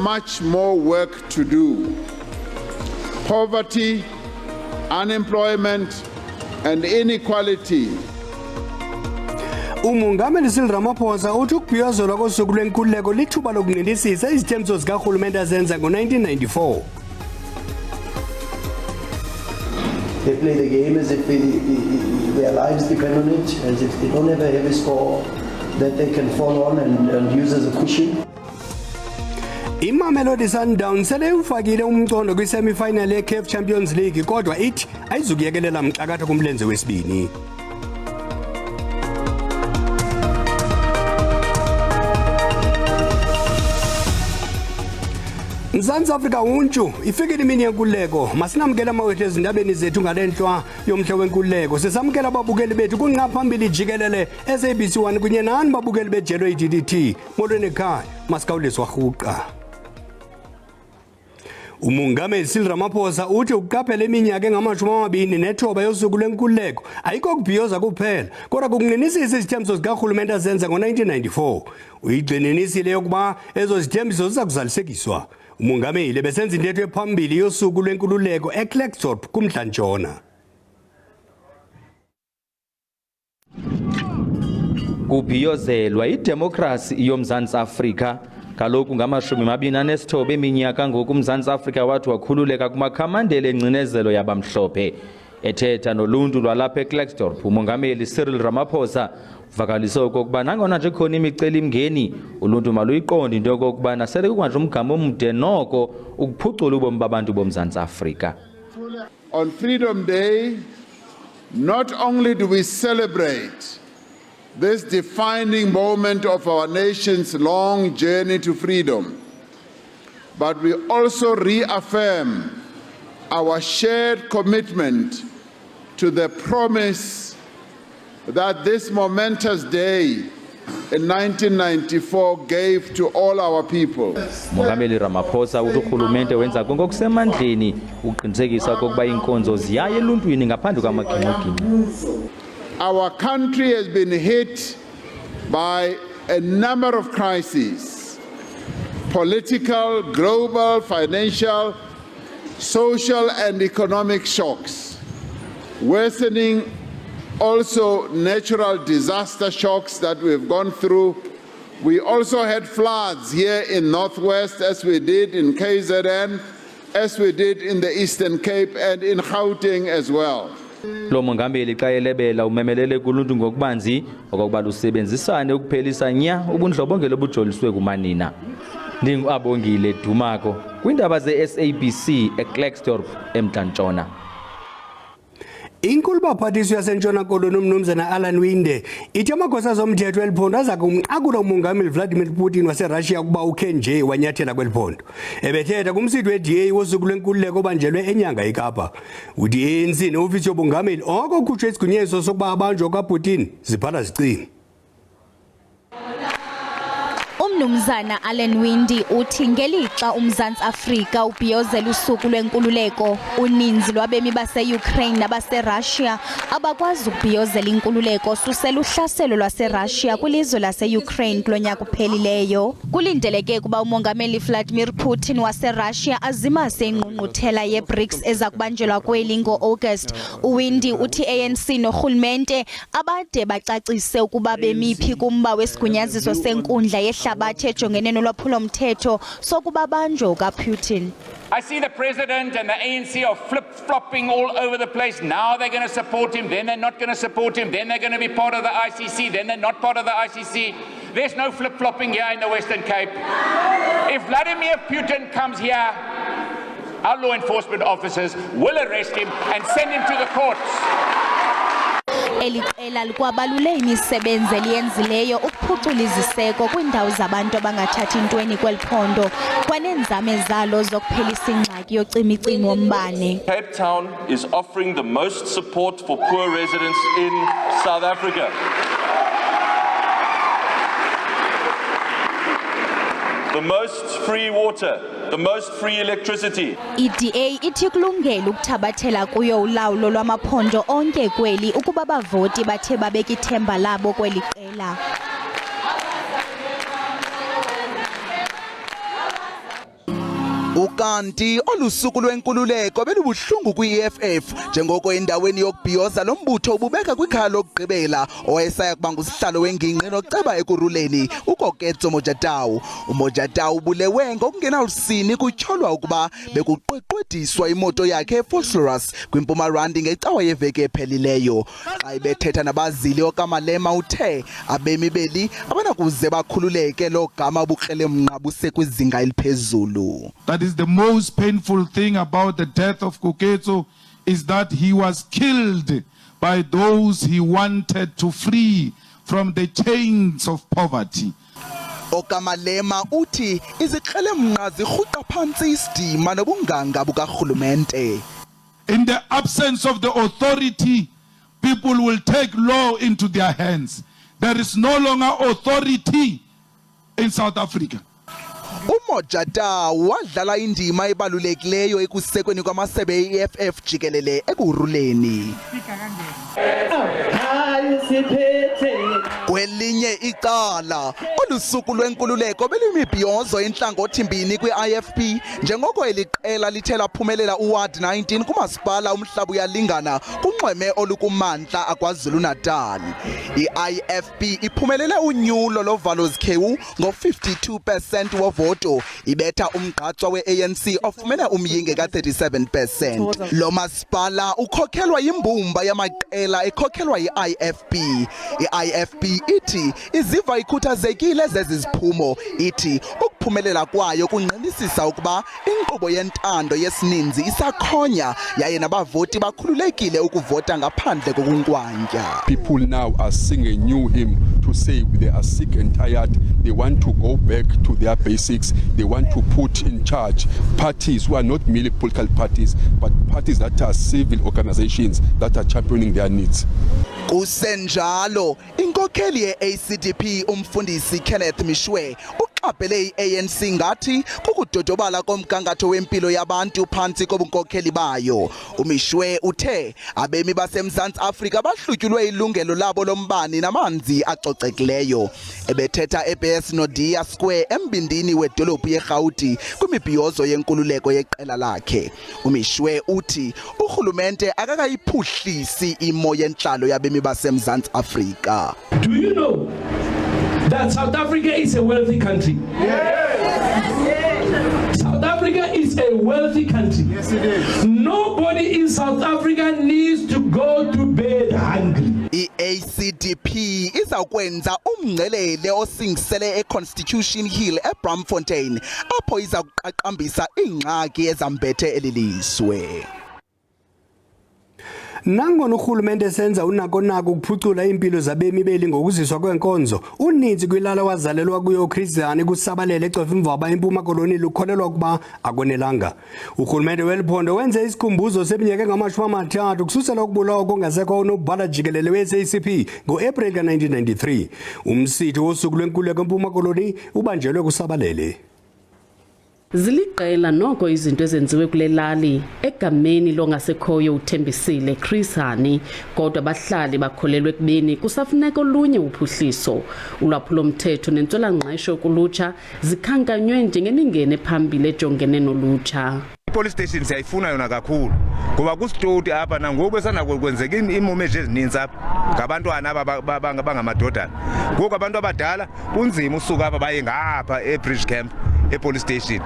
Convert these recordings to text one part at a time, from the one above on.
much more work to do. Poverty, unemployment, and inequality. Umongameli Cyril Ramaphosa uthi ukubhiyozela kosuku lwenkululeko lithuba lokunqindisisa izithembiso zikarhulumente azenza ngo-1994. They play the game as if their lives depend on it, as if they don't have a heavy score that they can fall on and use as a cushion. Imamelodi Sundowns sele ufakile umcondo kwi-semi-final ye-CAF Champions League kodwa ithi ayizukuyekelela mxakatho kumlenze wesibini. Mzansi Afrika untshu ifikile imini yenkululeko masinamkela amawethu ezindabeni zethu ngalenhlwa yomhla wenkululeko sesamkela ababukeli bethu kunqa phambili jikelele SABC 1 kunye nani babukeli bejelo iDDT molweni ekhaya masikawuliswa rhuqa. Umongameli Cyril Ramaphosa uthi ukuqaphela iminyaka engama-29 yosuku lwenkululeko ayikho kubhiyoza kuphela kodwa kukunqinisisa izithembiso zikarhulumente azenza ngo-1994 uyigxininisile yokuba ezo zithembiso ziza kuzalisekiswa. Umongameli besenza intetho ephambili yosuku lwenkululeko eKlerksdorp kumntla-ntshona. Kubhiyozelwa idemokrasi yoMzantsi Afrika kaloku ngama-29 eminyaka ngoku uMzantsi Afrika wathi wakhululeka kumakhamandela engcinezelo yabamhlophe. Ethetha noluntu lwalapha eKlerksdorp umongameli Cyril Ramaphosa uvakalise okokuba nangona nje khona imicelimngeni uluntu maluyiqonde into yokokubana sele kukwanje umgama omde noko ukuphucula ubomi babantu boMzantsi Afrika. On Freedom Day, not only do we celebrate this defining moment of our nation's long journey to freedom, but we also reaffirm our shared commitment to the promise that this momentous day in 1994 gave to all our people. Mongameli Ramaphosa uthi urhulumente wenza konke okusemandleni ukuqinisekisa okokuba iinkonzo ziyaye eluntwini ngaphandle kwamagingxigingxi. Our country has been hit by a number of crises: political, global, financial, social and economic shocks, worsening also natural disaster shocks that we've gone through. We also had floods here in Northwest, as we did in KZN, as we did in the Eastern Cape and in Gauteng as well. Lo mongameli xa elebela umemelele kuluntu ngokubanzi okokuba lusebenzisane ukuphelisa nya ubundlobongela obujoliswe kumanina. NdinguAbongile Dumako kwiindaba ze-SABC eKlerksdorp emntla-ntshona. Inkulu baphathiswa yasentshona koloni umnumzana Alan Winde ithi amagosa zomthetho eliphondo aza kumnqakula umongameli Vladimir Putin waseRussia ukuba ukhe nje wanyathela kweliphondo. Ebethetha kumsitho we-DA wosuku lwenkululeko obanjelwe enyanga eKapa. Uthi ANC neofisi yobongameli oko kukhutshwe isigunyaziso sokuba abanjwa kaPutin ziphala zicima. Umnumzana Alan Winde uthi ngelixa uMzantsi Afrika ubhiyozela usuku lwenkululeko uninzi lwabemi base-Ukraine nabaseRussia abakwazi ukubhiyozela inkululeko susela uhlaselo lwaseRussia kwilizwe lase-Ukraine kulo nyaka uphelileyo. Kulindeleke kuba umongameli Vladimir Putin waseRussia azimase ingqungquthela ye-BRICS eza kubanjelwa kweli ngo-August. uWinde uthi ANC norhulumente abade bacacise ukuba bemiphi kumba wesigunyaziso senkundla yehlabathi ejongene nolwaphulomthetho sokuba banjwa kaPutin. I see the president and the ANC are flip-flopping all over the place. Now they're going to support him, then they're not going to support him, then they're going to be part of the ICC, then they're not part of the ICC. There's no flip-flopping here in the Western Cape. If Vladimir Putin comes here, our law enforcement officers will arrest him and send him to the courts. Eliqela likwabalule imisebenzi eliyenzileyo ukuphucula iziseko kwiindawo zabantu abangathathi ntweni kweliphondo kwanenzame zalo zokuphelisa ingxaki yocimicimi wombane. Cape Town is offering the most support for poor residents in South Africa. The most free water, the most free electricity. iDA ithi kulungela ukuthabathela kuyo ulawulo lwamaphondo onke kweli ukuba bavoti bathe babeka ithemba labo kweli qela. Kanti olusuku lwenkululeko belubuhlungu kwi-EFF njengoko endaweni yokubhiyoza lo mbutho ububeka kwikhaya lokugqibela owayesaya kuba ngusihlalo wengingqi noceba ekuruleni uKoketso Mojadao. uMojadao ubulewe ngokungenalusini kutyholwa ukuba bekuqweqwediswa imoto yakhe eFosloras kwiMpumalanga ngecawa yeveki ephelileyo. Xa ibethetha nabazili okaMalema uthe abemi beli abanakuze bakhululeke lo gama ubukrelemnqa busekwizinga eliphezulu. That is the most painful thing about the death of Koketso, is that he was killed by those he wanted to free from the chains of poverty. okaMalema uthi izikrelemnqa zirhuqa phantsi isidima nobunganga bukarhulumente. In the absence of the authority, people will take law into their hands. There is no longer authority in South Africa. uMojadao wadlala indima ebalulekileyo ekusekweni kwamasebe e-EFF jikelele ekuruleni. Kwelinye icala olusuku lwenkululeko beluyimibhiyozo entlangothi mbini kwi-IFP njengoko eliqela lithe laphumelela uWard 19 kumasipala umhlaba uyalingana kunxweme olukumantla aKwaZulu-Natal. I-IFP iphumelele unyulo lovalo zikhewu ngo-52% wovoto ibetha umgqatswa we-ANC ofumene umyinge ka-37%. Lo masipala ukhokhelwa yimbumba yamaqela ekhokhelwa yi-IFP. I-IFP ithi iziva ikhuthazekile zeziziphumo, ithi ukuphumelela kwayo kunqinisisa ukuba inkqubo yentando yesininzi isakhonya yaye nabavoti bakhululekile ukuvota ngaphandle kokunkwantya. People now are singing a new hymn to say they are sick and tired. They want to go back to their basics. They want to put in charge parties who are not merely political parties, but parties that are civil organizations that are championing their needs. Kusenjalo inkokheli ye-ACDP umfundisi Kenneth Mishwe uqaphele i-ANC ngathi kukudodobala komgangatho wempilo yabantu phantsi kobunkokheli bayo. uMishwe uthe abemi baseMzantsi Afrika bahlutyulwe ilungelo labo lombane namanzi acocekileyo. Ebethetha eBS Nodia Square embindini wedolophu yeGauteng kwimibhiyozo yenkululeko yeqela lakhe. uMishwe uthi urhulumente akakayiphuhlisi imo yentlalo yabemi baseMzantsi Afrika. Do you know that South Africa is a wealthy country? Yes. South Africa is a wealthy country. Yes, it is. Nobody in South Africa needs to go to bed hungry. I-ACDP izakwenza umngcelele osingisele eConstitution Hill eBramfontein apho iza kuqaqambisa ingxaki ezambethe elilizwe. Nangona urhulumente senza unakonako ukuphucula impilo zabemi beli ngokuziswa kwenkonzo, uninzi kwilala wazalelwa kuyo uChristiani kusabalele ecofa imvaba eMpuma Koloni lukholelwa ukuba akonelanga. Urhulumente weliphondo wenze isikhumbuzo seminyaka engama-30 kususela ukubulawa kongasekho unobhala jikelele we-SABC ngo-April ka-1993. Umsithi wosuku lwenkululeko eMpuma Koloni ubanjelwe kusabalele. Ziliqela noko izinto ezenziwe kule lali egameni longasekhoyo uThembisile Chris-hani, kodwa abahlali bakholelwe ekubeni kusafuneka olunye uphuhliso. Ulwaphulomthetho nentswela-ngqesho kulutsha zikhankanywe njengemingeni ephambili ejongene nolutsha. Police station siyayifuna yona kakhulu ngoba kusitoti apha nangoku besanakwenzeka imomo ezininzi apha ngabantwana abangamadodana. Ngoku abantu abadala kunzima usuka apha baye ngapha eBridge Camp epolice station.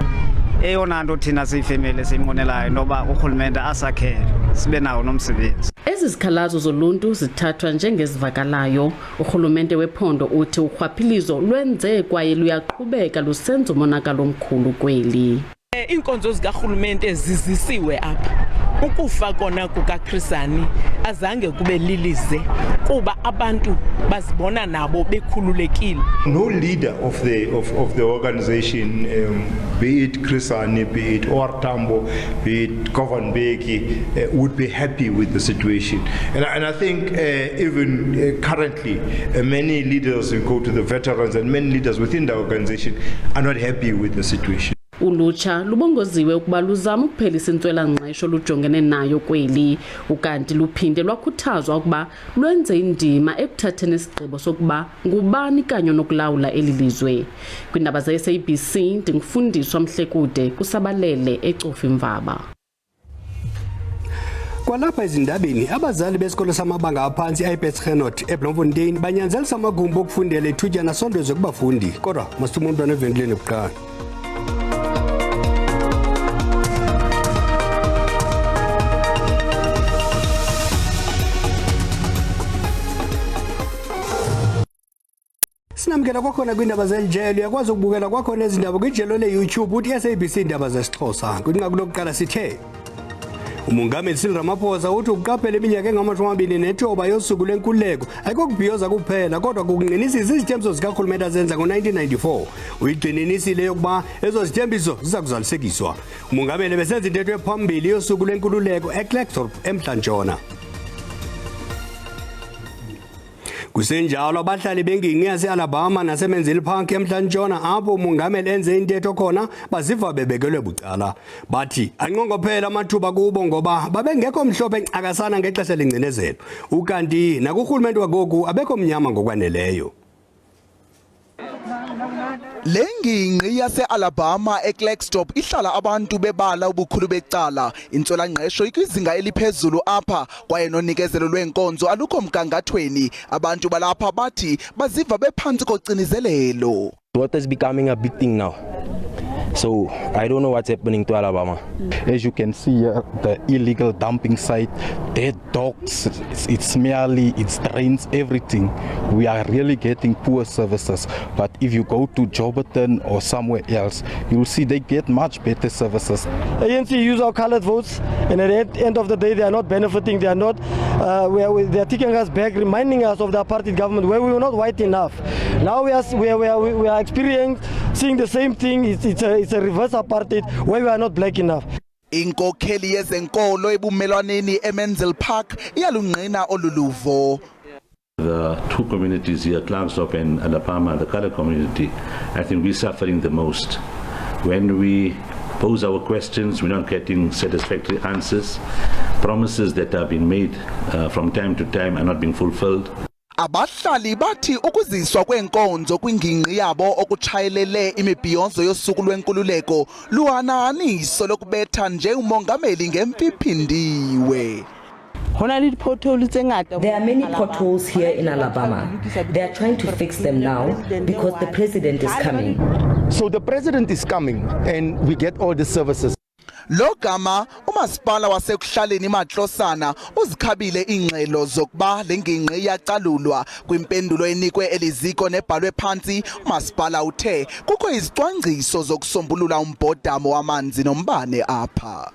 Eyona nto thina siyifemeli siyinqwenelayo noba urhulumente asakhele sibe nawo nomsebenzi. Ezi zikhalazo zoluntu zithathwa njengezivakalayo. Urhulumente wephondo uthi urhwaphilizo lwenze kwaye luyaqhubeka lusenza umonakalo omkhulu kweli. Iinkonzo zikarhulumente zizisiwe apha. Ukufa kona kukaChris-hani azange kube lilize kuba abantu bazibona nabo bekhululekile. No leader of the organization, be it Chris-hani, be it Tambo, be it Govan Beki, would be happy with the situation. And I think even currently, many leaders who go to the veterans and many leaders within the organization are not happy with the situation. Ulutsha lubongoziwe ukuba luzama ukuphelisa intswela-ngqesho lujongene nayo kweli, ukanti luphinde lwakhuthazwa ukuba lwenze indima ekuthatheni isigqibo sokuba ngubani kanye nokulawula eli lizwe. Kwiindaba ze-SABC ndingufundiswa Mhlekude kusabalele ecofa imvaba. Kwalapha ezindabeni abazali besikolo samabanga aphansi iBethgenot eBloemfontein banyanzelisa amagumbi okufundela ithutyana sondwezwe kubafundi, kodwa masithuma umntwana evenkileni kuqala. Sinamkela kwakhona kwiindaba zelijelo, uyakwazi ukubukela kwakhona ezindaba kwijelo le-YouTube uthi SABC Iindaba zesiXhosa. Kwinqaku lokuqala sithe umongameli Cyril Ramaphosa uthi ukuqaphela iminyaka engama-29 yosuku lwenkululeko ayikokubhiyoza kuphela kodwa kukunqinisisa izithembiso zikarhulumente azenza ngo-1994. Uyigxininisile yokuba ezo zithembiso ziza kuzalisekiswa. Umongameli besenza intetho ephambili yosuku lwenkululeko eKlerksdorp eMntla-Ntshona. Kusenjalo abahlali bengingqi yase-Alabama naseMenzies Park eMntla-Ntshona apho umongameli enze intetho khona baziva bebekelwe bucala. Bathi anqongophela amathuba kubo ngoba babengekho mhlophe ncakasana ngexesha lengcinezelo, ukanti nakurhulumente wangoku abekho mnyama ngokwaneleyo. Lengingqi yase-Alabama eKlerksdorp ihlala abantu bebala ubukhulu becala. Intswela-ngqesho ikwizinga eliphezulu apha kwaye nonikezelo lwenkonzo alukho mgangathweni. Abantu balapha bathi baziva bephantsi kocinizelelo. Water is becoming a big thing now. So I don't know what's happening to Alabama. As you can see here, the illegal dumping site, dead dogs, it's smelly, it's drains, everything. We are really getting poor services. But if you go to Joburton or somewhere else, you'll see they get much better services. The ANC use our colored votes, and at the end of the day, they are not benefiting. They are not. They are taking us back, reminding us of the apartheid government where we were not white enough. Now we are experiencing the same thing. It's a reverse apartheid where we are not black enough. Inkokheli yezenkolo ebumelwaneni eMenzies Park iyalungqina oluluvo. The two communities here, Klerksdorp and Alabama, the colored community, I think we're suffering the most. When we pose our questions, we're not getting satisfactory answers. Promises that have been made from time to time are not being fulfilled. Abahlali bathi ukuziswa kwenkonzo kwingingqi yabo okutshayelele imibhiyozo yosuku lwenkululeko luhananiso lokubetha nje umongameli ngempiphindiwe. There are many potholes here in Alabama. They are trying to fix them now because the president is coming. So the president is coming and we get all the services. Logama umasipala wasekuhlaleni Matlosana uzikhabile ingxelo zokuba lengingqi iyacalulwa. Kwimpendulo enikwe eliziko nebhalwe phansi, umasipala uthe kukho izicwangciso zokusombulula umbhodamo wamanzi nombane apha.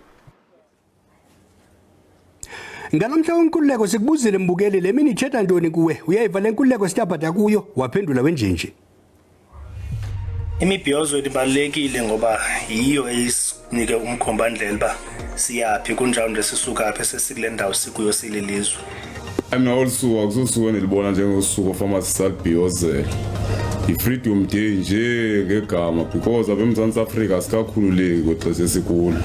Ngalomhla wenkululeko sikubuzile mbukeli le mini ithetha ntoni kuwe? Uyayiva le nkululeko sithabhatha kuyo? Waphendula wenjenje. Imibhiyozo ibalulekile ngoba yiyo esinike umkhombandlela ba siyaphi kunjalo nje sisuka apha sesikule ndawo sikuyo silelizwe. Mina olusuku akususuku enilibona njengosuku famasisabhiyozela. I-Freedom Day nje ngegama because abemZantsi Afrika sikakhululeki kwexesha esikulu.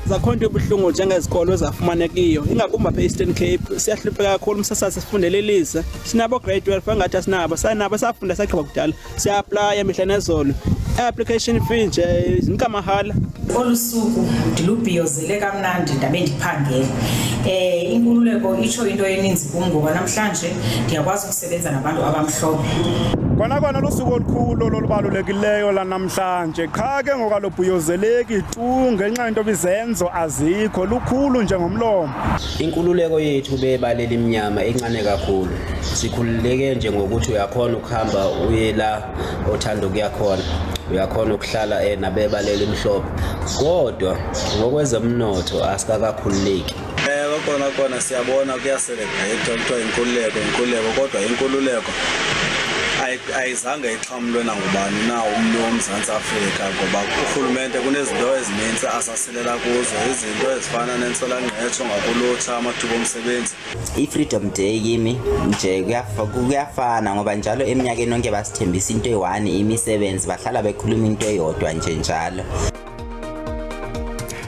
Zakhonto ebuhlungu njengezikolo ezafumanekiyo ingakumbi apha eEastern Cape siyahlupheka kakhulu umsasazi sifundele elize sinabo grade 12 angathi asinabo sanabo safunda sagqiba kudala siya-aplya mihla nezolo application fee nje zinika mahala. Olusuku ndilubhiyozele kamnandi ndabe ndiphangela inkululeko itsho into eninzi kum ngoba namhlanje ndiyakwazi ukusebenza nabantu abamhlophe. Kona lusuku olukhulu olubalulekileyo lanamhlanje qha ke ngokalubhiyozeleki tu ngenxa into bizenzo azikho lukhulu njengomlomo. Inkululeko yethu bebalela iminyama encane kakhulu. Sikhululeke nje ngokuthi uyakhona ukuhamba uye la othanda ukuya khona. Uyakhona ukuhlala nabebalela imhlophe. Kodwa ngokwezomnotho asikakakhululeki. Kona siyabona kuyaselebrate kuthiwa inkululeko kodwa inkululeko ayizange ixhamlwe nangubani na umntu woMzantsi Afrika ngoba urhulumente kunezinto ezininzi asasilela kuzo izinto ezifana nentswela-ngqesho ngakulutsha amathuba omsebenzi. I-Freedom Day kimi nje kuyafana ngoba njalo eminyakeni yonke basithembisa into eyi-1 imisebenzi bahlala bekhuluma into eyodwa nje njalo.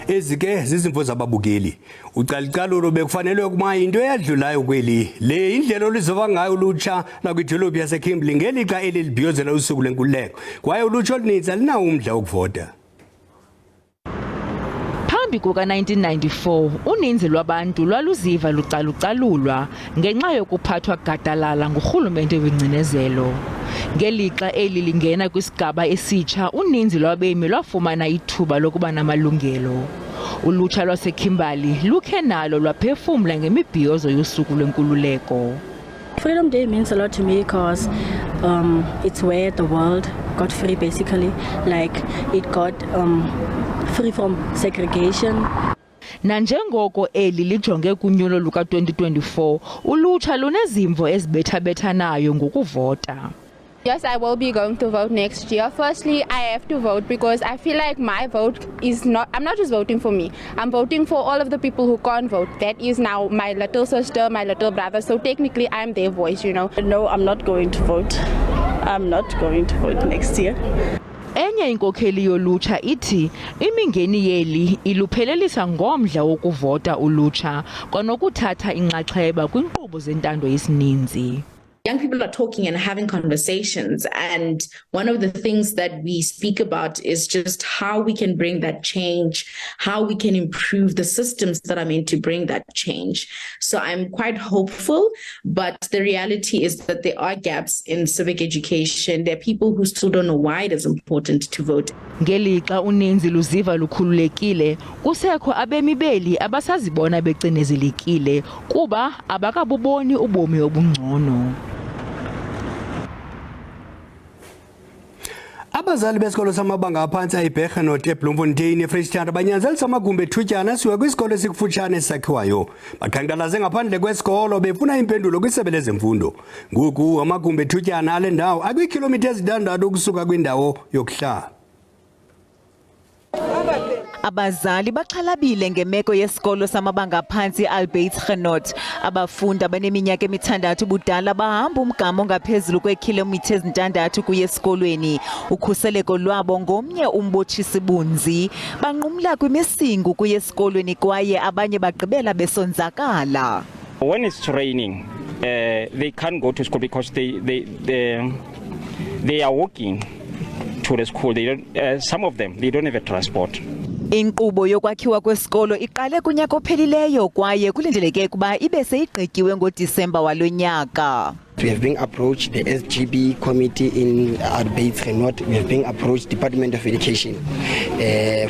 ezike zizimvo zababukeli. Ucalucalulo bekufanele kuma into eyadlulayo kweli. Le indlela olizova ngayo ulutsha nakwidolophu yaseKimberley ngelixa elibhiyozela usuku lenkululeko. Kwaye ulutsha oluninzi alinawo umdla wokuvota. Phambi kuka-1994 uninzi lwabantu lwaluziva lucalucalulwa ngenxa yokuphathwa gadalala ngurhulumente wengcinezelo. Ngelixa eli lingena kwisigaba esitsha uninzi lwabemi lwafumana ithuba lokuba namalungelo. Ulutsha lwaseKimberley lukhe nalo lwaphefumla ngemibhiyozo yosuku lwenkululeko. Freedom Day means a lot to me because it's where the world got free, basically. Like it got free from segregation. Nanjengoko eli lijonge kunyulo luka 2024, ulutsha lunezimvo ezibethabethanayo ngokuvota. Yes, I will be going to vote next year. Firstly, I have to vote because I feel like my vote is not, I'm not just voting for me. I'm voting for all of the people who can't vote. That is now my little sister, my little brother. So technically, I'm their voice, you know. No, I'm not going to vote. I'm not going to vote next year. Enye inkokheli yolutsha ithi imingeni yeli iluphelelisa ngomdla wokuvota ulutsha kwanokuthatha inxaxheba kwinkqubo zentando yesininzi. Young people are talking and having conversations, and one of the things that we speak about is just how we can bring that change, how we can improve the systems that are meant to bring that change. So I'm quite hopeful, but the reality is that there are gaps in civic education. There are people who still don't know why it is important to vote. Ngelixa uninzi luziva lukhululekile, kusekho abemi beli abasazibona becinezelekile kuba abakabuboni ubomi obungcono. Abazali besikolo samabanga aphansi eBergenot eBloemfontein eFreyistata banyanzelisa amagumbi ethutyana asiwe kwisikolo esikufutshane esakhiwayo. Baqhankqalaze ngaphandle kwesikolo befuna impendulo kwisebe lezemfundo. Ngoku amagumbi ethutyana ale ndawo akwiikhilomitha ezintandathu ukusuka kwindawo yokuhlala. Abazali baxhalabile ngemeko yesikolo samabanga aphansi eBergenot. Abafundi abaneminyaka emithandathu budala bahamba umgama ongaphezulu kweekhilomitha ezintandathu kuye esikolweni. Ukhuseleko lwabo ngomnye umbotshisi bunzi. Banqumla kwimisingu kuye esikolweni kwaye abanye bagqibela besonzakala. When it's raining, they can't go to school because they are walking to the school. They don't, some of them, they don't have a transport. Inkqubo yokwakhiwa kwesikolo iqale kunyaka ophelileyo kwaye kulindeleke ukuba ibe seyigqityiwe ngoDisemba walonyaka. We have been approached the SGB committee in Iindaba. We have been approached Department of Education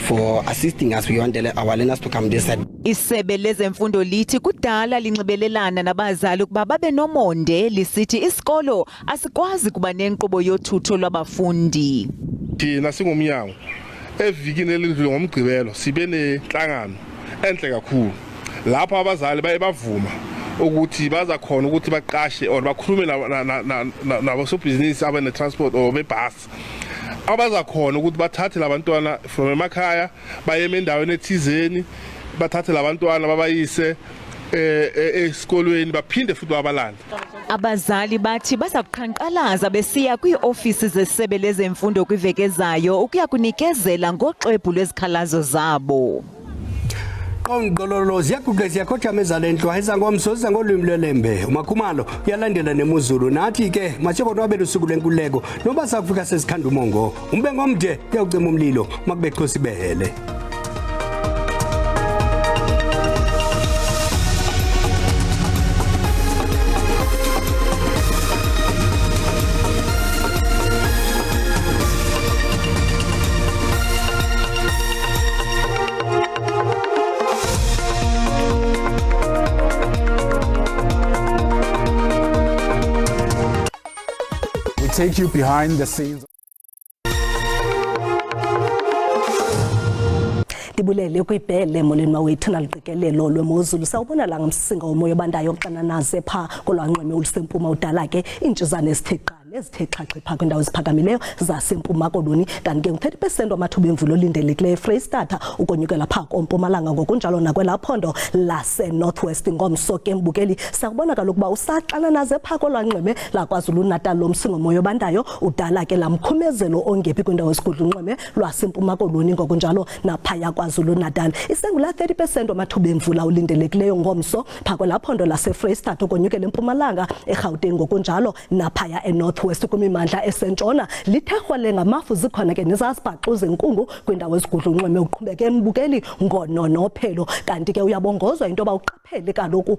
for assisting us. We want our learners to come this side. Isebe lezemfundo lithi kudala linxibelelana nabazali ukuba babe nomonde lisithi isikolo asikwazi kuba nenkqubo yothutho lwabafundi. Thina singumnyango evikini elidlule ngomgqibelo sibe nenhlangano enhle kakhulu lapha abazali bayebavuma ukuthi baza khona ukuthi baqashe or bakhulume nabasobhizinisi abane transport or bebus abaza khona ukuthi bathathe labantwana from emakhaya baye endaweni ethizeni bathathe labantwana babayise esikolweni baphinde futhi babalanda. Abazali bathi baza kuqhankqalaza besiya kwii-ofisi zesebe lezemfundo kwiveki ezayo ukuya kunikezela ngoxwebhu lwezikhalazo zabo. Qonqololo ziyaguqe ziyakhotshama ezalentwa ezangomso zangolwimi lwelembe. Umakhumalo uyalandela nemuzulu nathi ke mashebo nwabe lusuku lenkululeko noba sakufika sesikhanda umongo umbe ngomde kuyawucima umlilo makubekho sibehele. Take you behind the scenes. Dibulele kwibhele molweni mawethu naliqikelelo lwemozulu sawubona la ngomsinga umoya obandayo oxananaze pha kolwanxeme olusempuma udala ke intshizane esithe qane ezithe xhaxhe phaa kwindawo eziphakamileyo zaseMpuma Koloni, kanti ke 30% wamathuba emvula olindelekileyo eFreystata ukonyukela phaa kompumalanga ngokunjalo nakwelaa phondo lase-Northwest. Ngomso ke mbukeli sakubona kaloku uba usaxana naze phaa kolwanxweme laKwaZulu-Natal lomsingomoya obandayo udala ke laa mkhumezelo ongephi kwindawo esigudlunxweme lwaseMpuma Koloni ngokunjalo naphaya KwaZulu-Natal. Isengula 30% wamathuba emvula olindelekileyo ngomso phaa kwelaa phondo laseFreystata ukonyukela eMpumalanga, eGauteng ngokunjalo naphaya eNorthwest kwimimandla esentshona. Lithehwele ngamafu zikhona ke nezazibhaxu zenkungu kwindawo esigudlunxweme uqhubeke mbukeli ngononophelo, kanti ke uyabongozwa into yoba uqaphele kaloku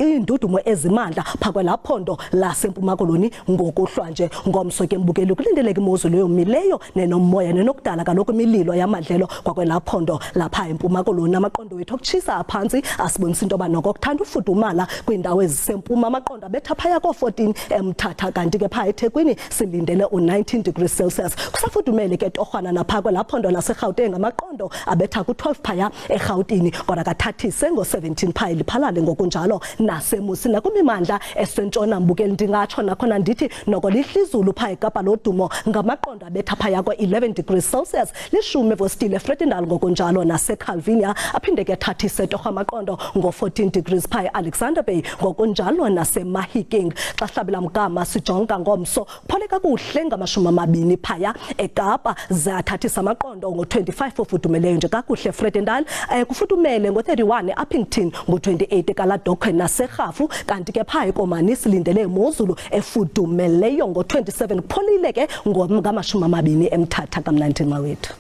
iindudumo ezimandla phaa kwelaa phondo laseMpuma Koloni ngokuhlwa nje. Ngomso ke mbukeli kulindeleka imozulu eyomileyo nenomoya nenokudala kaloku imililo yamadlelo kwakwelaa phondo lapha eMpuma Koloni. Amaqondo wethu okutshisa aphantsi asibonisa into yoba noko kuthanda ufudumala kwindawo ezisempuma. Amaqondo abetha phaya ko-14 eMthatha, kanti ke phaa eThekwini silindele u-19 degrees Celsius. Kusafudumele ke torhwana naphaa kwelaa phondo laseGauteng, amaqondo abetha ku-12 phaya eRhawutini kodwa kathathise ngo-17 phaa eliphalale ngokunjalo naseMusi nakwimimandla esentshona. Mbukeli ndingatsho nakhona ndithi noko lihlizulu phaa eKapa lodumo ngamaqondo abetha phaya ko-11 degrees Celsius, lishumi evostile eFredendal ngokunjalo naseCalvinia aphinde ke athathise torho amaqondo ngo-14 degrees phaa eAlexander Bay ngokunjalo naseMahikeng. Xa sihlabela mgama sijonga ngomso kuphole kakuhle ngama-20 phaya eKapa, zathathisa amaqondo ngo-25 ofudumeleyo nje kakuhle eFredendal, kufudumele ngo-31 eUppington, ngo-28 eKaladokhwe naseRhafu, kanti ke phaa eKomani silindele imozulu efudumeleyo ngo-27. Kupholile ke ngama-20 eMthatha kamnandi mawethu.